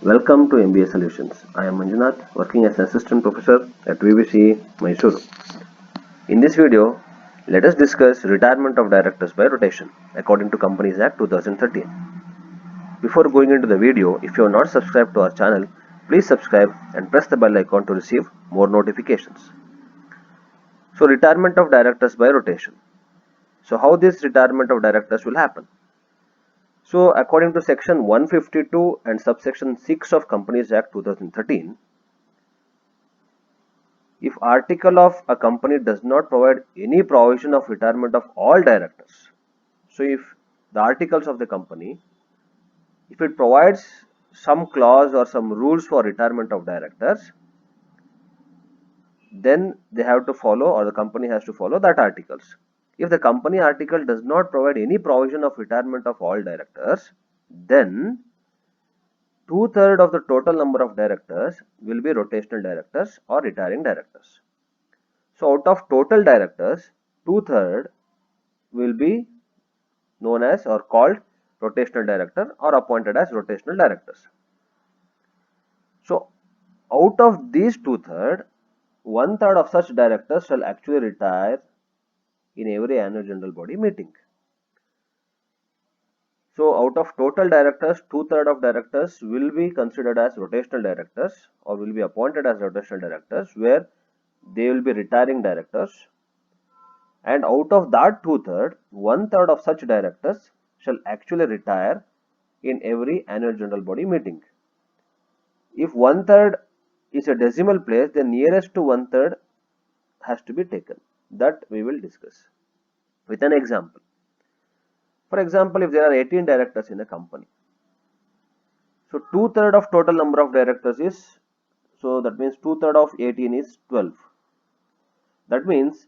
Welcome to MBA Solutions. I am Manjunath, working as an assistant professor at VBC Mysuru. In this video, let us discuss retirement of directors by rotation according to Companies Act 2013. Before going into the video, if you are not subscribed to our channel, please subscribe and press the bell icon to receive more notifications. So, retirement of directors by rotation. So, how this retirement of directors will happen? So, according to section 152 and subsection 6 of Companies Act 2013, if article of a company does not provide any provision of retirement of all directors, so if the articles of the company, if it provides some clause or some rules for retirement of directors, then they have to follow, or the company has to follow that articles. If the company article does not provide any provision of retirement of all directors, then 2/3 of the total number of directors will be rotational directors or retiring directors. So out of total directors, 2/3 will be known as or called rotational director or appointed as rotational directors. So out of these 2/3, 1/3 of such directors shall actually retire in every annual general body meeting. So out of total directors, 2/3 of directors will be considered as rotational directors or will be appointed as rotational directors, where they will be retiring directors. And out of that 2/3, 1/3 of such directors shall actually retire in every annual general body meeting. If 1/3 is a decimal place, then nearest to 1/3 has to be taken. That we will discuss with an example. For example, if there are 18 directors in a company, so 2/3 of total number of directors is, so that means 2/3 of 18 is 12. That means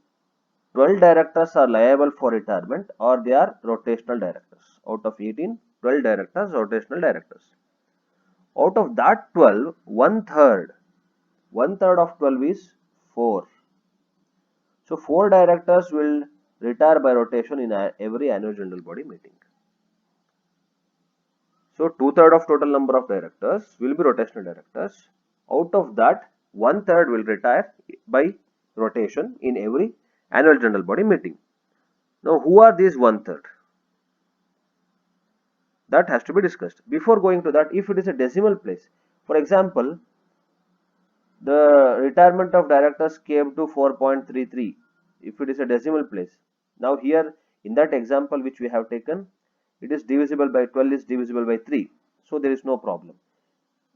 12 directors are liable for retirement or they are rotational directors. Out of 18, 12 directors rotational directors. Out of that 12, 1/3 of 12 is 4. So 4 directors will retire by rotation in every annual general body meeting. So 2/3 of total number of directors will be rotational directors. Out of that, 1/3 will retire by rotation in every annual general body meeting. Now, who are these 1/3? That has to be discussed. Before going to that, if it is a decimal place, for example, the retirement of directors came to 4.33. If it is a decimal place, now here in that example which we have taken, it is divisible by 12 is divisible by 3. So there is no problem.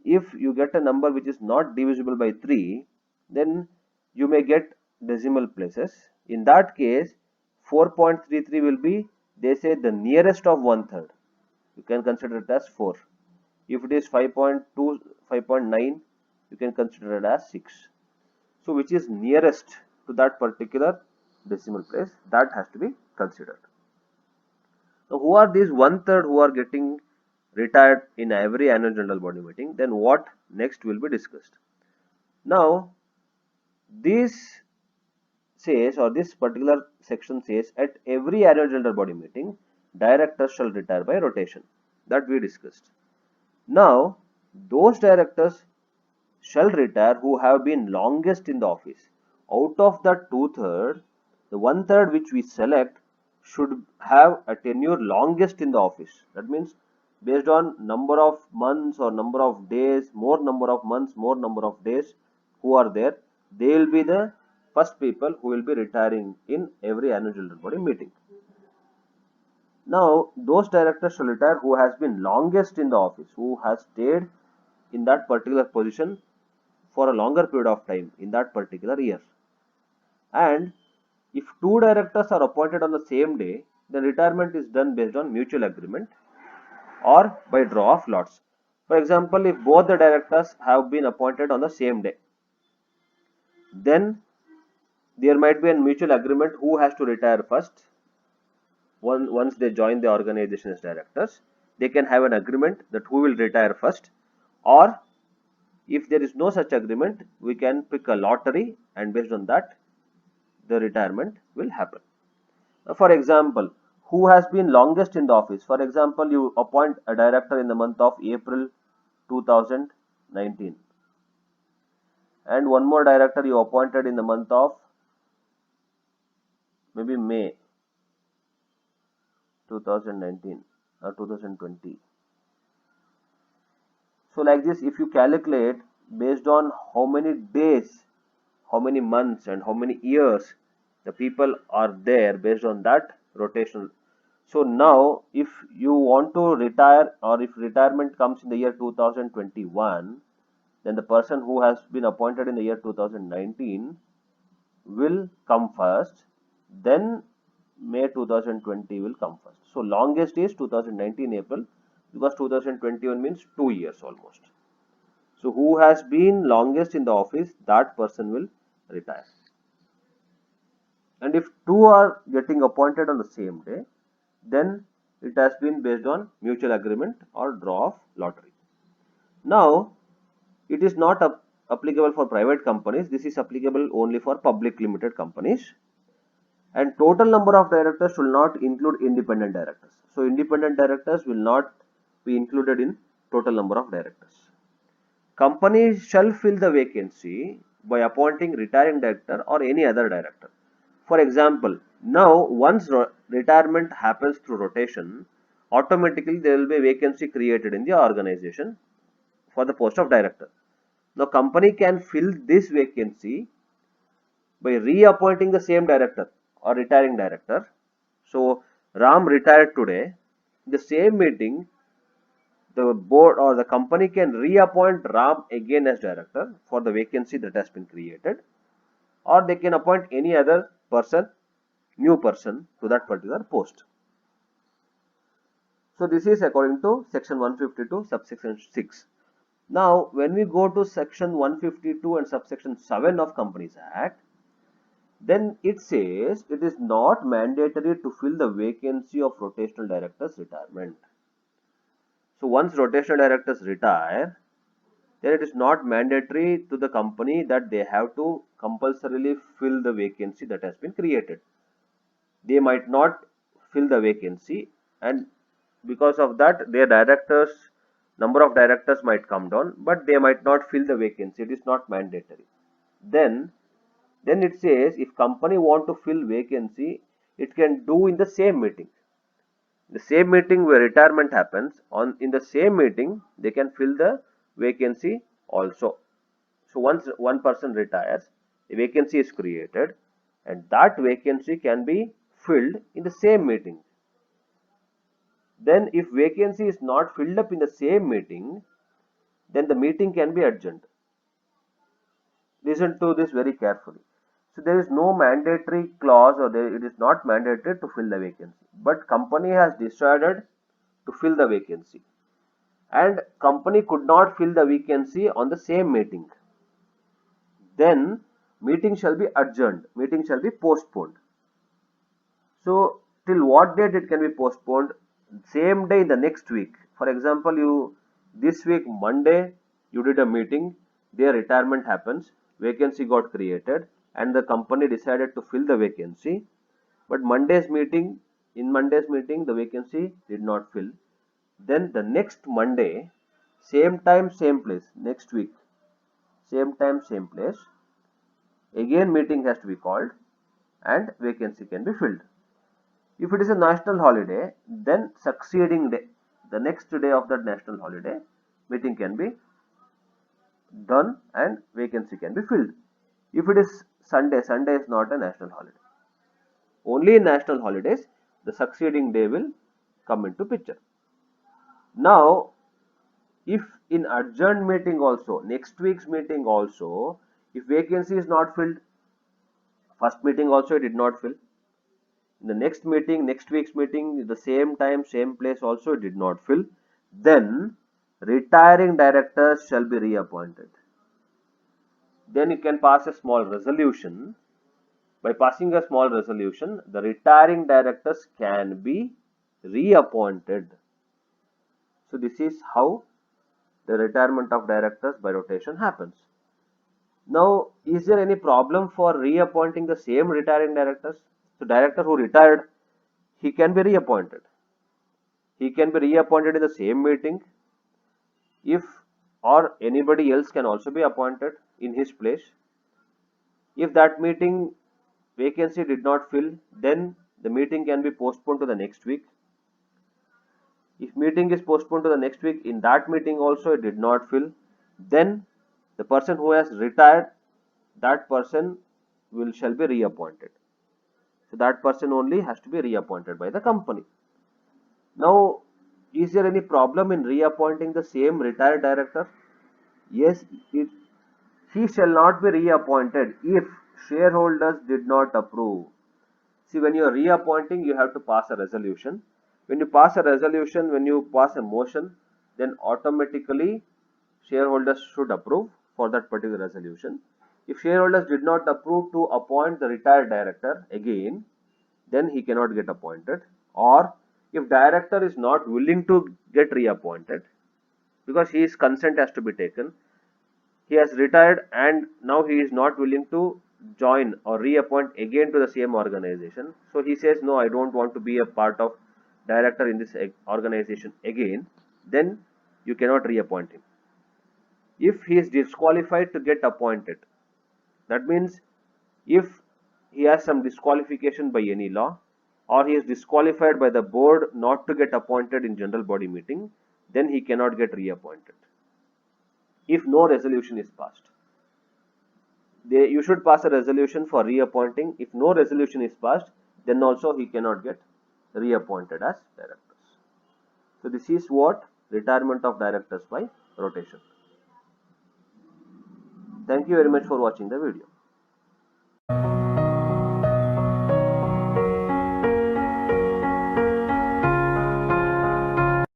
If you get a number which is not divisible by 3, then you may get decimal places. In that case, 4.33 will be, they say, the nearest of 1/3. You can consider it as 4. If it is 5.2, 5.9, you can consider it as 6. So which is nearest to that particular decimal place, that has to be considered. Now who are these 1/3 who are getting retired in every annual general body meeting? Then what next will be discussed. Now this says, or this particular section says, at every annual general body meeting, directors shall retire by rotation. That we discussed. Now those directors shall retire who have been longest in the office. Out of that 2/3, the 1/3 which we select should have a tenure longest in the office. That means based on number of months or number of days, more number of months, more number of days who are there, they will be the first people who will be retiring in every annual general body meeting. Now those directors shall retire who has been longest in the office, who has stayed in that particular position for a longer period of time in that particular year. And if two directors are appointed on the same day, the retirement is done based on mutual agreement or by draw of lots. For example, if both the directors have been appointed on the same day, then there might be a mutual agreement who has to retire first. Once they join the organization as directors, they can have an agreement that who will retire first, or if there is no such agreement, we can pick a lottery and based on that, the retirement will happen. For example, who has been longest in the office? For example, you appoint a director in the month of April 2019, and one more director you appointed in the month of maybe May 2019 or 2020. So like this, if you calculate based on how many days, how many months and how many years the people are there, based on that rotational. So now if you want to retire, or if retirement comes in the year 2021, then the person who has been appointed in the year 2019 will come first, then May 2020 will come first. So longest is 2019 April, because 2021 means 2 years almost. So who has been longest in the office, that person will retire. And if two are getting appointed on the same day, then it has been based on mutual agreement or draw of lottery. Now it is not applicable for private companies. This is applicable only for public limited companies. And total number of directors will not include independent directors. So independent directors will not be included in total number of directors. Company shall fill the vacancy by appointing retiring director or any other director. For example, now once retirement happens through rotation, automatically there will be a vacancy created in the organization for the post of director. Now company can fill this vacancy by reappointing the same director or retiring director. So Ram retired today. In the same meeting, the board or the company can reappoint Ram again as director for the vacancy that has been created, or they can appoint any other person, new person, to that particular post. So this is according to section 152 subsection 6. Now when we go to section 152 and subsection 7 of Companies Act, then it says it is not mandatory to fill the vacancy of rotational directors retirement. So once rotational directors retire, then it is not mandatory to the company that they have to compulsorily fill the vacancy that has been created. They might not fill the vacancy, and because of that their directors, number of directors might come down, but they might not fill the vacancy. It is not mandatory. Then it says if company want to fill vacancy, it can do in the same meeting. The same meeting where retirement happens, in the same meeting they can fill the vacancy also. So once one person retires, a vacancy is created, and that vacancy can be filled in the same meeting. Then if vacancy is not filled up in the same meeting, then the meeting can be adjourned. Listen to this very carefully. So there is no mandatory clause, or it is not mandatory to fill the vacancy, but company has decided to fill the vacancy, and company could not fill the vacancy on the same meeting. Then meeting shall be adjourned, meeting shall be postponed. So till what date it can be postponed? Same day in the next week. For example, you this week Monday you did a meeting, their retirement happens, vacancy got created, and the company decided to fill the vacancy. But Monday's meeting, the vacancy did not fill. Then the next Monday, same time, same place, next week, same time, same place, again meeting has to be called and vacancy can be filled. If it is a national holiday, then succeeding day, the next day of that national holiday, meeting can be done and vacancy can be filled. If it is Sunday, Sunday is not a national holiday. Only in national holidays, the succeeding day will come into picture. Now, if in adjourned meeting also, next week's meeting also, if vacancy is not filled, first meeting also it did not fill. In the next meeting, next week's meeting, the same time, same place also it did not fill, then retiring directors shall be reappointed. Then you can pass a small resolution. By passing a small resolution, the retiring directors can be reappointed. So this is how the retirement of directors by rotation happens. Now, is there any problem for reappointing the same retiring directors? So director who retired, he can be reappointed. He can be reappointed in the same meeting if or anybody else can also be appointed in his place. If that meeting vacancy did not fill, then the meeting can be postponed to the next week. If meeting is postponed to the next week, in that meeting also it did not fill, then the person who has retired, that person shall be reappointed. So that person only has to be reappointed by the company. Now, is there any problem in reappointing the same retired director? Yes, he shall not be reappointed if shareholders did not approve. See, when you are reappointing, you have to pass a resolution. When you pass a resolution, when you pass a motion, then automatically shareholders should approve for that particular resolution. If shareholders did not approve to appoint the retired director again, then he cannot get appointed. Or if director is not willing to get reappointed, because his consent has to be taken, he has retired and now he is not willing to join or reappoint again to the same organization. So he says, no, I don't want to be a part of director in this organization again. Then you cannot reappoint him. If he is disqualified to get appointed, that means if he has some disqualification by any law, or he is disqualified by the board not to get appointed in general body meeting, then he cannot get reappointed if no resolution is passed. You should pass a resolution for reappointing. If no resolution is passed, then also he cannot get reappointed as directors. So this is what retirement of directors by rotation. Thank you very much for watching the video.